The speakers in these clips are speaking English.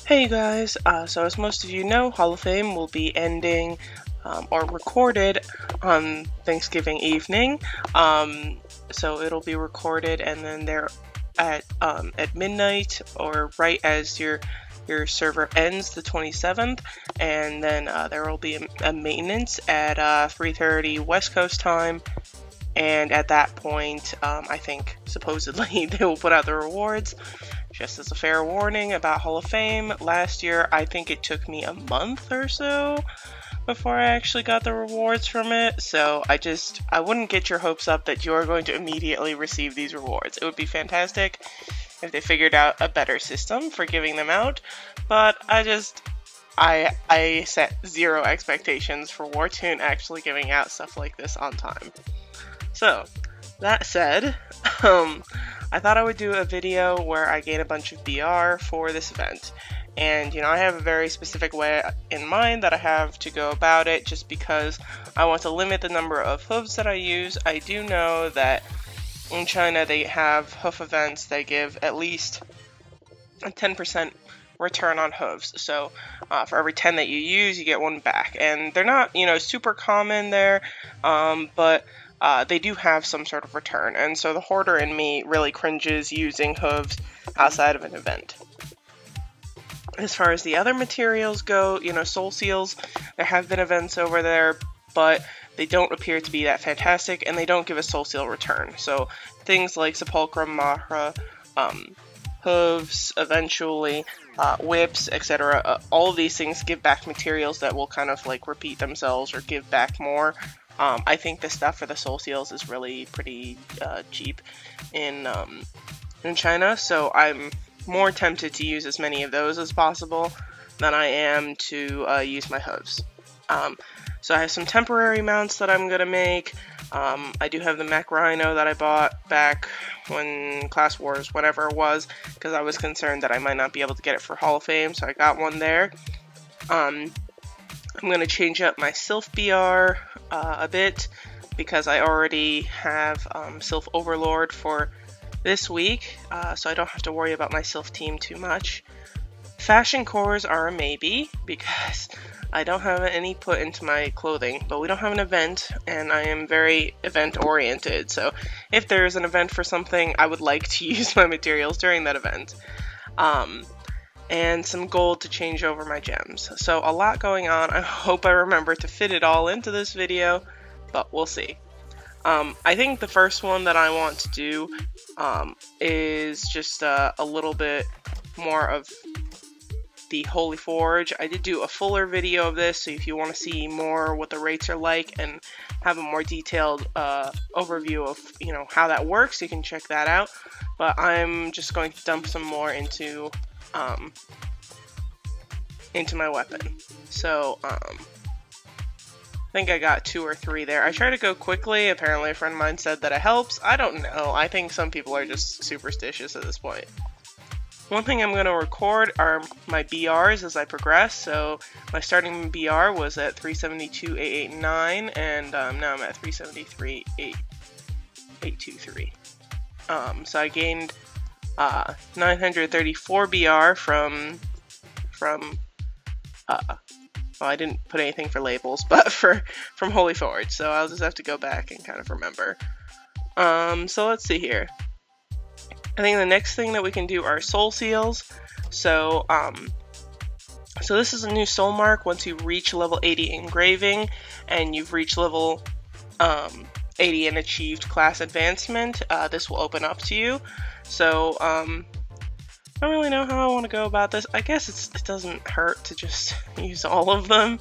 Hey guys, so as most of you know, Hall of Fame will be ending or recorded on Thanksgiving evening. So it'll be recorded and then they're at midnight or right as your server ends the 27th, and then there will be a maintenance at 3:30 West Coast time. And at that point, I think supposedly they will put out the rewards. Just as a fair warning about Hall of Fame, last year I think it took me a month or so before I actually got the rewards from it. So I wouldn't get your hopes up that you are going to immediately receive these rewards. It would be fantastic if they figured out a better system for giving them out, but I set zero expectations for Wartune actually giving out stuff like this on time. So, that said, I thought I would do a video where I gain a bunch of BR for this event. And, I have a very specific way in mind that I have to go about it just because I want to limit the number of hooves that I use. I do know that in China they have hoof events that give at least a 10% return on hooves. So for every 10 that you use, you get one back. And they're not, super common there, but they do have some sort of return, and so the hoarder in me really cringes using hooves outside of an event. As far as the other materials go, soul seals, there have been events over there, but they don't appear to be that fantastic, and they don't give a soul seal return. So things like sepulchrum, mahra, hooves, eventually, whips, etc. All of these things give back materials that will kind of like repeat themselves or give back more. I think the stuff for the soul seals is really pretty cheap in China, so I'm more tempted to use as many of those as possible than I am to use my hooves. So I have some temporary mounts that I'm gonna make. I do have the mech rhino that I bought back when Class Wars, whatever it was, because I was concerned that I might not be able to get it for Hall of Fame, so I got one there. I'm gonna change up my Sylph BR a bit because I already have Sylph Overlord for this week, so I don't have to worry about my Sylph team too much. Fashion cores are a maybe because I don't have any put into my clothing, but we don't have an event, and I am very event oriented, so if there's an event for something, I would like to use my materials during that event. And some gold to change over my gems. So a lot going on. I hope I remember to fit it all into this video, but we'll see. I think the first one that I want to do is just a little bit more of the Holy Forge. I did do a fuller video of this, so if you want to see more what the rates are like and have a more detailed overview of how that works, you can check that out. But I'm just going to dump some more into my weapon. So I think I got 2 or 3 there. I try to go quickly. Apparently a friend of mine said that it helps. I don't know. I think some people are just superstitious at this point. One thing I'm going to record are my BRs as I progress. So my starting BR was at 372,889, and now I'm at 373,823. So I gained 934 BR from well, I didn't put anything for labels, but from Holy Forge, so I'll just have to go back and kind of remember. So let's see here. I think the next thing that we can do are soul seals. So so this is a new soul mark. Once you reach level 80 engraving and you've reached level 80 and achieved class advancement, this will open up to you. So I don't really know how I want to go about this. I guess it doesn't hurt to just use all of them.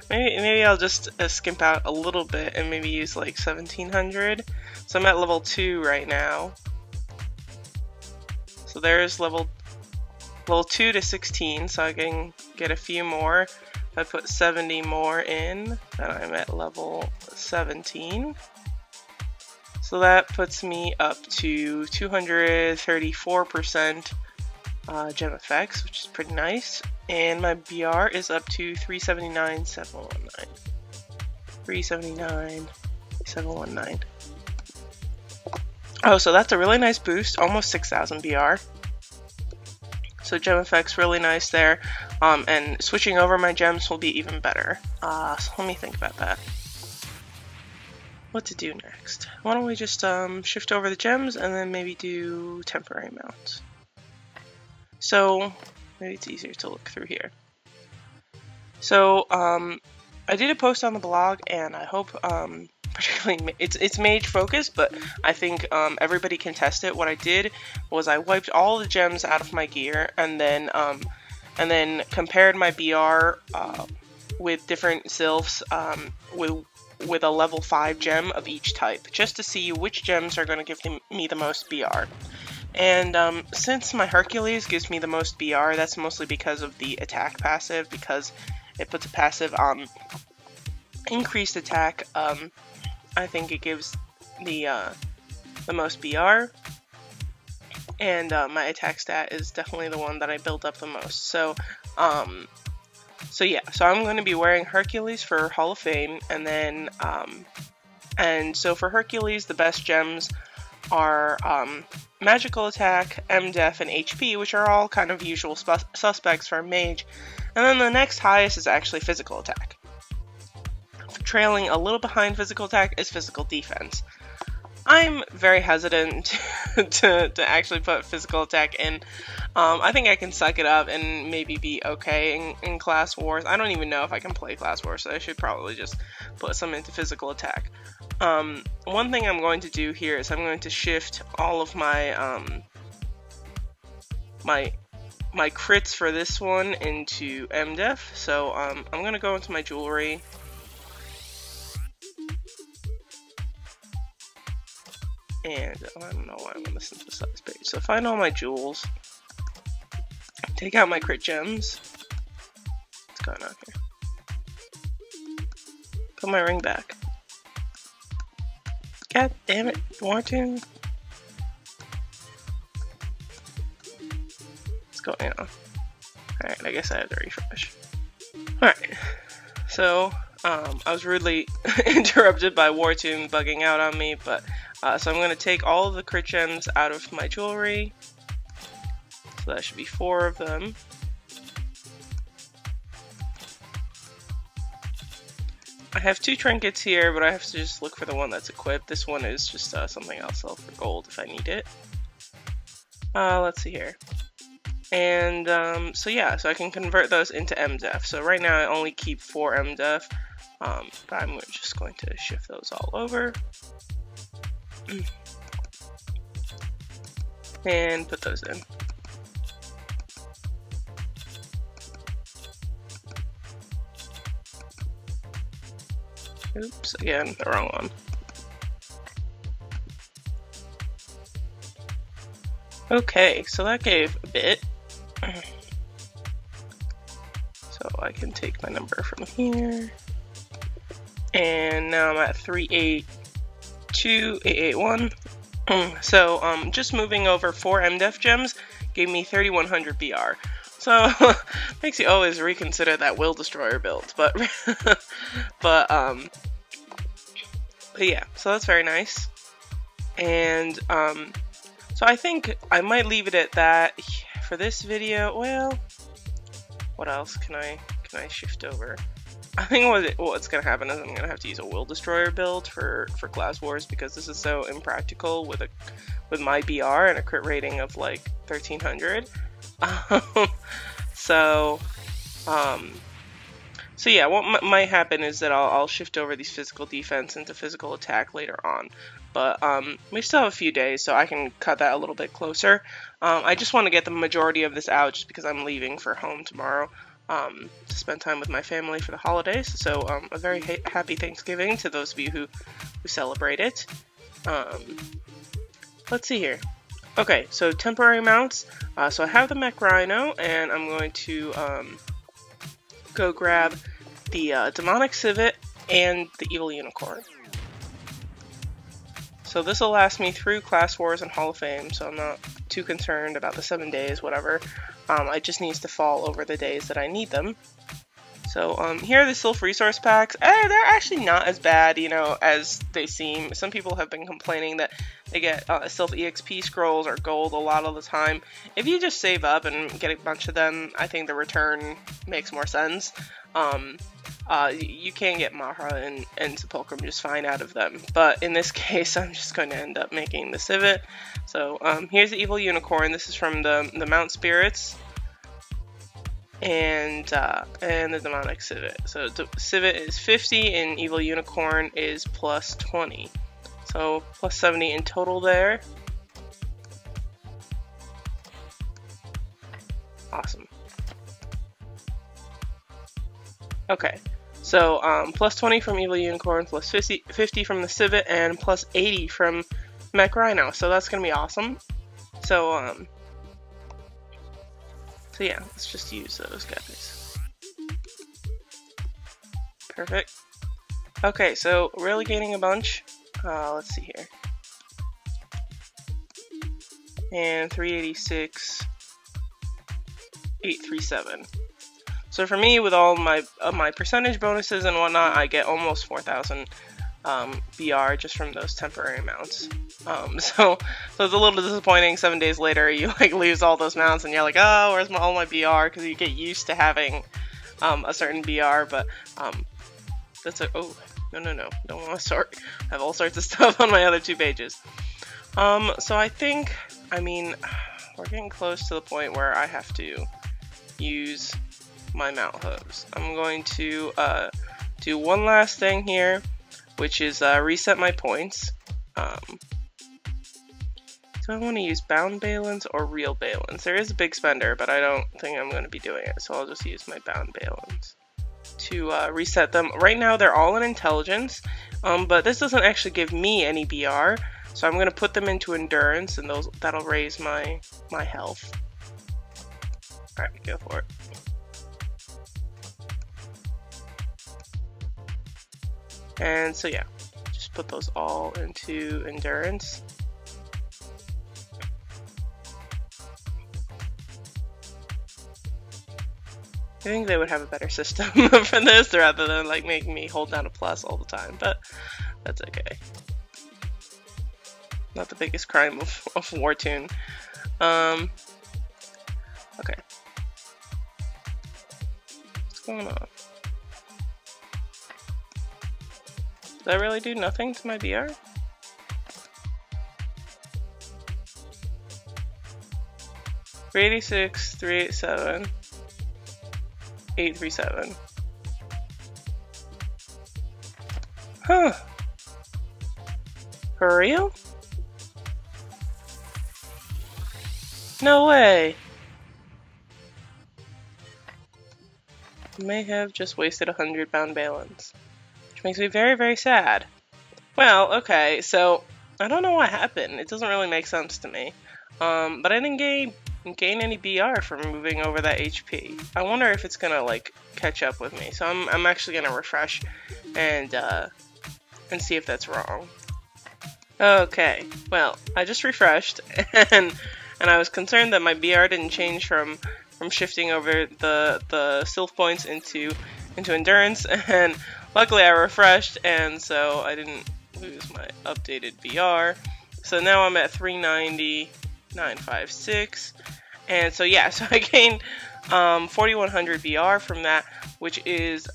Maybe I'll just skimp out a little bit and maybe use like 1700. So I'm at level 2 right now. So there's level 2 to 16, so I can get a few more. If I put 70 more in, then I'm at level 17. So that puts me up to 234% gem effects, which is pretty nice. And my BR is up to 379,719. 379,719. Oh, so that's a really nice boost, almost 6,000 BR. So so gem effects really nice there, and switching over my gems will be even better. So let me think about that. What to do next? Why don't we just shift over the gems and then maybe do temporary mounts. So maybe it's easier to look through here. So I did a post on the blog, and I hope particularly it's mage focused, but I think everybody can test it. What I did was I wiped all the gems out of my gear, and then compared my BR with different sylphs with a level 5 gem of each type, just to see which gems are going to give me the most BR. And since my Hercules gives me the most BR, that's mostly because of the attack passive, because it puts a passive on increased attack. I think it gives the most BR, and my attack stat is definitely the one that I build up the most. So yeah, so I'm going to be wearing Hercules for Hall of Fame, and then and so for Hercules, the best gems are magical attack, MDef, and HP, which are all kind of usual suspects for a mage. And then the next highest is actually physical attack. Trailing a little behind physical attack is physical defense. I'm very hesitant to actually put physical attack in. I think I can suck it up and maybe be okay in Class Wars. I don't even know if I can play Class Wars, so I should probably just put some into physical attack. One thing I'm going to do here is I'm going to shift all of my my crits for this one into MDef. So I'm going to go into my jewelry. And I don't know why I'm on the synthesize page. So find all my jewels. Take out my crit gems. What's going on here? Put my ring back. God damn it, Wartune. What's going on? Alright, I guess I have to refresh. Alright. So, I was rudely interrupted by Wartune bugging out on me, but so I'm going to take all of the crit gems out of my jewelry. So that should be 4 of them. I have 2 trinkets here, but I have to just look for the one that's equipped. This one is just something I'll sell for gold if I need it. Let's see here. And so yeah, so I can convert those into MDef. So right now I only keep 4 MDef, but I'm just going to shift those all over. And put those in. Oops, again, the wrong one. Okay, so that gave a bit. So I can take my number from here. And now I'm at 382,881. So just moving over 4 MDef gems gave me 3100 BR. So makes you always reconsider that Will Destroyer build, but but yeah, so that's very nice. And so I think I might leave it at that for this video. Well, what else can I shift over? I think what's gonna happen is I'm gonna have to use a Will Destroyer build for Class Wars, because this is so impractical with my BR and a crit rating of like 1300. So yeah, what might happen is that I'll shift over these physical defense into physical attack later on. But we still have a few days, so I can cut that a little bit closer. I just want to get the majority of this out just because I'm leaving for home tomorrow to spend time with my family for the holidays. So a very happy Thanksgiving to those of you who celebrate it. Let's see here. Okay, so temporary mounts. So I have the Mech Rhino, and I'm going to go grab the Demonic Civet and the Evil Unicorn. So this will last me through Class Wars and Hall of Fame, so I'm not too concerned about the 7 days, whatever. It just needs to fall over the days that I need them. So here are the Sylph resource packs. They're actually not as bad, you know, as they seem. Some people have been complaining that they get Sylph EXP scrolls or gold a lot of the time. If you just save up and get a bunch of them, I think the return makes more sense. You can get Mahra and Sepulchrum just fine out of them, but in this case I'm just going to end up making the Civet. So here's the Evil Unicorn. This is from the Mount Spirits and the Demonic Civet. So the Civet is 50 and Evil Unicorn is plus 20. So plus 70 in total there. Awesome. Okay, so plus 20 from Evil Unicorn, plus 50 from the Civet, and plus 80 from Mech Rhino. So that's gonna be awesome. So so yeah, let's just use those guys. Perfect. Okay, so really gaining a bunch. Let's see here. And 386, 837. So for me, with all my percentage bonuses and whatnot, I get almost 4,000 BR just from those temporary mounts. So it's a little disappointing. 7 days later, you like lose all those mounts, and you're like, oh, where's all my BR? Because you get used to having a certain BR. But that's a no, don't want to sort. I have all sorts of stuff on my other 2 pages. So I think, I mean, we're getting close to the point where I have to use my mount hooves. I'm going to do one last thing here, which is reset my points. Do I want to use bound balance or real balance? There is a big spender, but I don't think I'm going to be doing it, so I'll just use my bound balance to reset them. Right now they're all in intelligence, but this doesn't actually give me any BR, so I'm going to put them into endurance, and that'll raise my health. Alright, go for it. And so yeah, just put those all into endurance. I think they would have a better system for this rather than like making me hold down a plus all the time, but that's okay. Not the biggest crime of Wartune. Okay. What's going on? Does that really do nothing to my BR? $386, 387, 837. Huh. For real? No way. May have just wasted 100 bound balance. Which makes me very, very sad. Well, okay, so I don't know what happened. It doesn't really make sense to me. But I didn't gain any BR from moving over that HP. I wonder if it's gonna like catch up with me. So I'm actually gonna refresh and see if that's wrong. Okay, well, I just refreshed and I was concerned that my BR didn't change from shifting over the Sylph points into endurance, and luckily I refreshed, and so I didn't lose my updated BR. So now I'm at 390, 956, and so yeah, so I gained 4100 BR from that, which is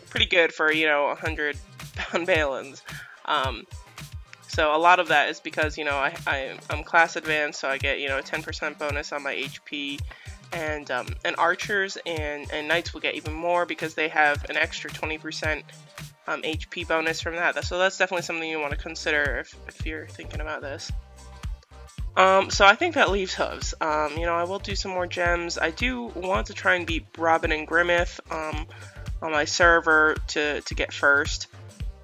pretty good for, you know, 100 pound balance. So a lot of that is because, you know, I'm class advanced, so I get, you know, a 10% bonus on my HP, and archers and knights will get even more because they have an extra 20% HP bonus from that. So that's definitely something you want to consider if you're thinking about this. So I think that leaves hooves. You know, I will do some more gems. I do want to try and beat Robin and Grimmeth on my server to get first.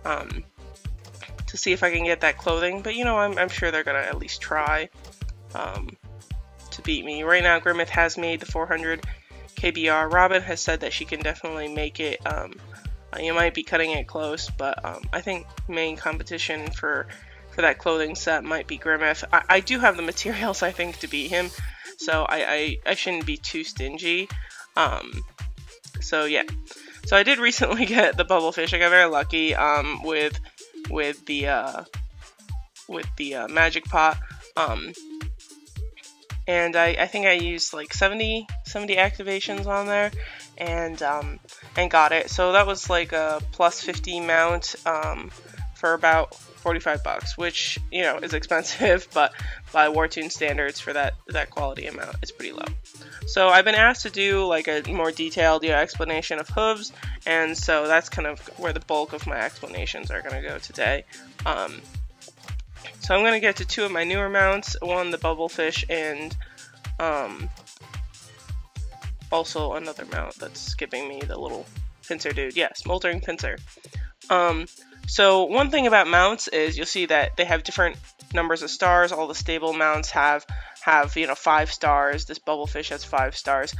To see if I can get that clothing, but you know, I'm sure they're gonna at least try to beat me. Right now, Grimmeth has made the 400 KBR. Robin has said that she can definitely make it. You might be cutting it close, but I think main competition for that clothing set might be Grimmeth. I do have the materials, I think, to beat him, so I shouldn't be too stingy. So yeah. So I did recently get the bubble fish. I got very lucky with the magic pot. And I think I used like 70 activations on there, and got it. So that was like a plus 50 mount for about 45 bucks, which, you know, is expensive, but by Wartune standards for that quality amount, it's pretty low. So I've been asked to do like a more detailed, you know, explanation of hooves, and so that's kind of where the bulk of my explanations are going to go today. So I'm going to get to two of my newer mounts, one the bubble fish, and also another mount that's skipping me, the little pincer dude. Yeah, smoldering pincer. So one thing about mounts is you'll see that they have different numbers of stars. All the stable mounts have you know, 5 stars. This bubble fish has 5 stars.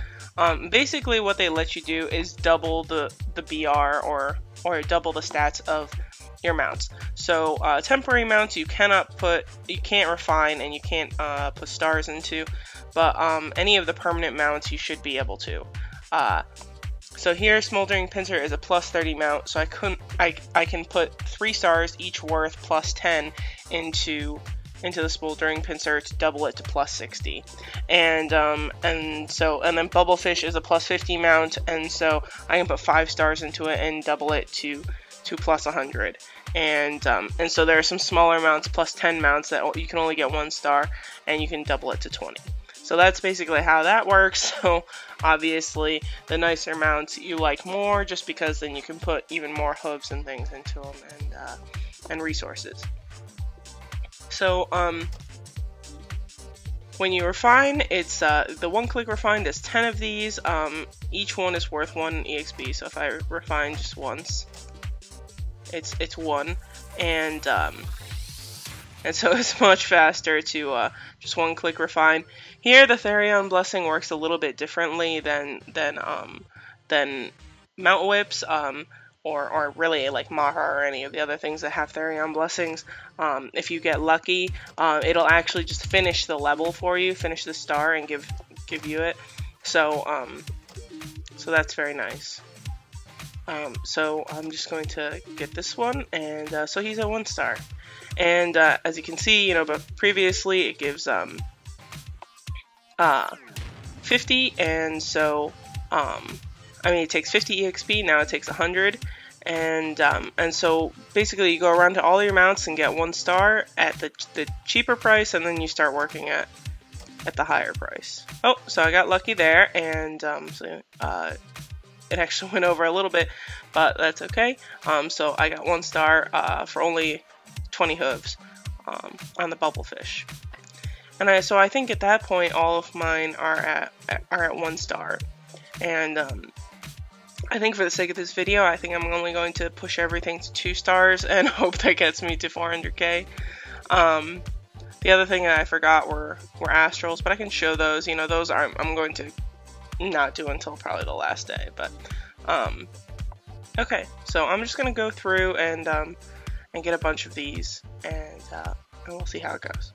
Basically what they let you do is double the BR or double the stats of your mounts. So temporary mounts you can't refine and you can't put stars into, but any of the permanent mounts you should be able to. So here, Smoldering Pincer is a plus 30 mount, so I can put 3 stars, each worth plus 10 into the Smoldering Pincer to double it to plus 60. And then Bubblefish is a plus 50 mount, and so I can put 5 stars into it and double it to plus 100. And so there are some smaller mounts, plus 10 mounts, that you can only get 1 star, and you can double it to 20. So that's basically how that works. So obviously the nicer mounts you like more, just because then you can put even more hooves and things into them, and resources. So when you refine, it's the one-click refine does 10 of these. Each one is worth 1 EXP. So if I refine just once, it's 1, and so it's much faster to just one-click refine. Here, the Therion Blessing works a little bit differently than Mount Whips, or really like Maha or any of the other things that have Therion Blessings. If you get lucky, it'll actually just finish the level for you, finish the star, and give you it. So that's very nice. So I'm just going to get this one, and so he's a 1 star. And as you can see, you know, but previously it gives 50, and so I mean, it takes 50 EXP, now it takes 100, and so basically you go around to all your mounts and get 1 star at the cheaper price, and then you start working at the higher price. Oh, so I got lucky there, and it actually went over a little bit, but that's okay. So I got 1 star for only 20 hooves on the bubblefish. And so I think at that point all of mine are at 1 star. And I think for the sake of this video, I think I'm only going to push everything to 2 stars and hope that gets me to 400k. The other thing that I forgot were astrals, but I can show those. You know, those I'm going to not do until probably the last day. But okay, so I'm just gonna go through and get a bunch of these, and we'll see how it goes.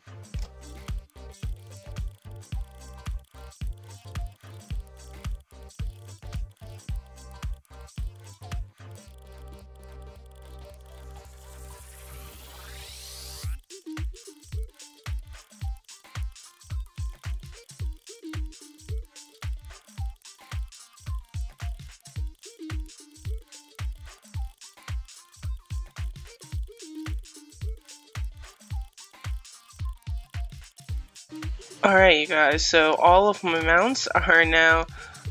Alright, you guys, so all of my mounts are now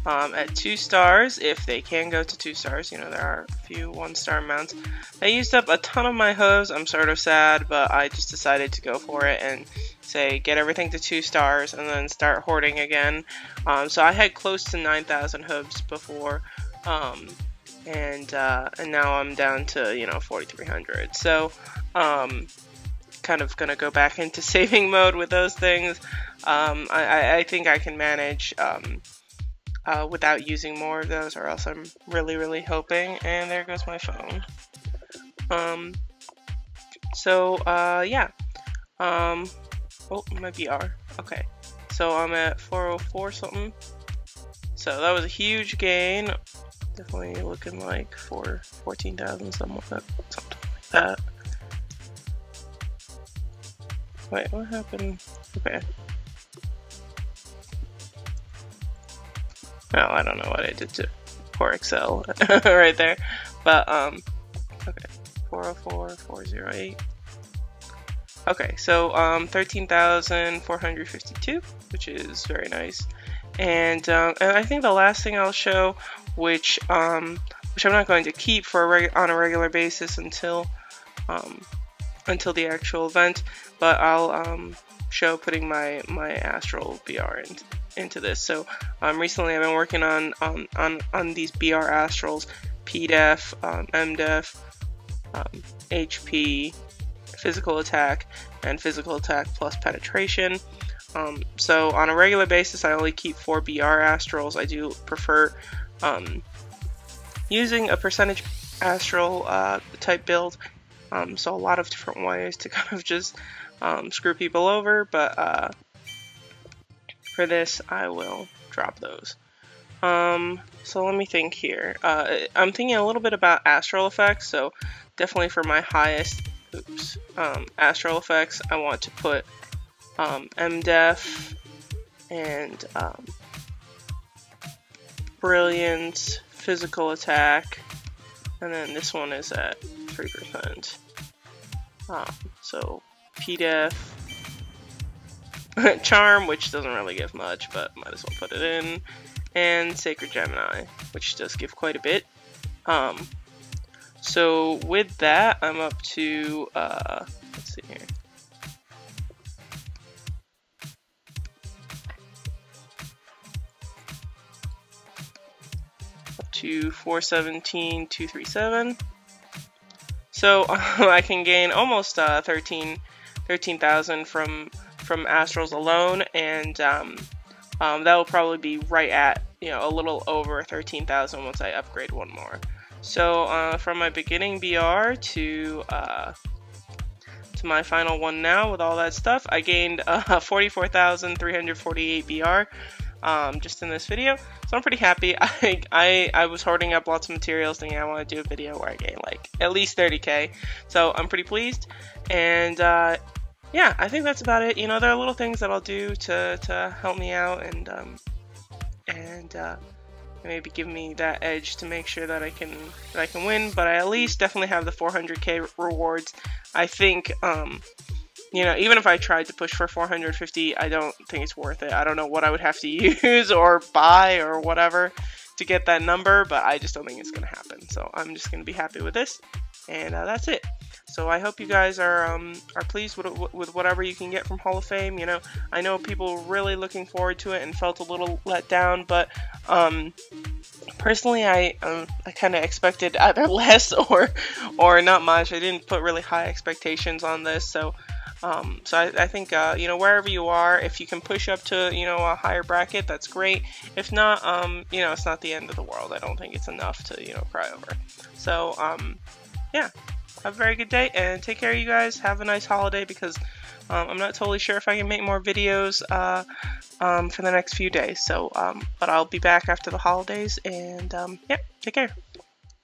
at 2 stars, if they can go to 2 stars. You know, there are a few 1-star mounts. I used up a ton of my hooves. I'm sort of sad, but I just decided to go for it and say get everything to 2 stars and then start hoarding again. So I had close to 9,000 hooves before, and now I'm down to, you know, 4,300. So kind of gonna go back into saving mode with those things. I think I can manage without using more of those, or else I'm really hoping. And there goes my phone. Yeah. Oh, my BR. Okay, so I'm at 404 something. So that was a huge gain. Definitely looking like 14,000, something like that. Wait, what happened? Okay. Oh, I don't know what I did to poor Excel right there. But, okay. 404, 408. Okay, so 13,452, which is very nice. And I think the last thing I'll show, which I'm not going to keep on a regular basis until the actual event, but I'll show putting my astral BR into this. So recently I've been working on these BR astrals, PDEF, MDEF, HP, physical attack, and physical attack plus penetration. So on a regular basis I only keep 4 BR astrals. I do prefer using a percentage astral type build. So a lot of different ways to kind of just screw people over, but for this I will drop those. So let me think here. I'm thinking a little bit about astral effects, so definitely for my highest astral effects I want to put MDEF and brilliance, physical attack, and then this one is at 3%. So PDEF, charm, which doesn't really give much, but might as well put it in, and Sacred Gemini, which does give quite a bit. So with that, I'm up to, let's see here. Up to 417, 237. So I can gain almost 13,000 from astrals alone, and that will probably be right at, a little over 13,000 once I upgrade one more. So from my beginning BR to my final one now with all that stuff, I gained 44,348 BR just in this video. So I'm pretty happy. I was hoarding up lots of materials thinking I want to do a video where I gain like at least 30k. So I'm pretty pleased. And yeah, I think that's about it. There are little things that I'll do to help me out and maybe give me that edge to make sure that I can win. But I at least definitely have the 400k rewards. I think even if I tried to push for 450, I don't think it's worth it. I don't know what I would have to use or buy or whatever to get that number, but I just don't think it's going to happen. So I'm just going to be happy with this, and that's it. So I hope you guys are pleased with whatever you can get from Hall of Fame. I know people were really looking forward to it and felt a little let down, but personally I kind of expected either less or not much. I didn't put really high expectations on this, so I think wherever you are, if you can push up to a higher bracket, that's great. If not, it's not the end of the world. I don't think it's enough to cry over. So yeah. Have a very good day, and take care, you guys. Have a nice holiday, because I'm not totally sure if I can make more videos for the next few days. So, but I'll be back after the holidays, and yeah, take care.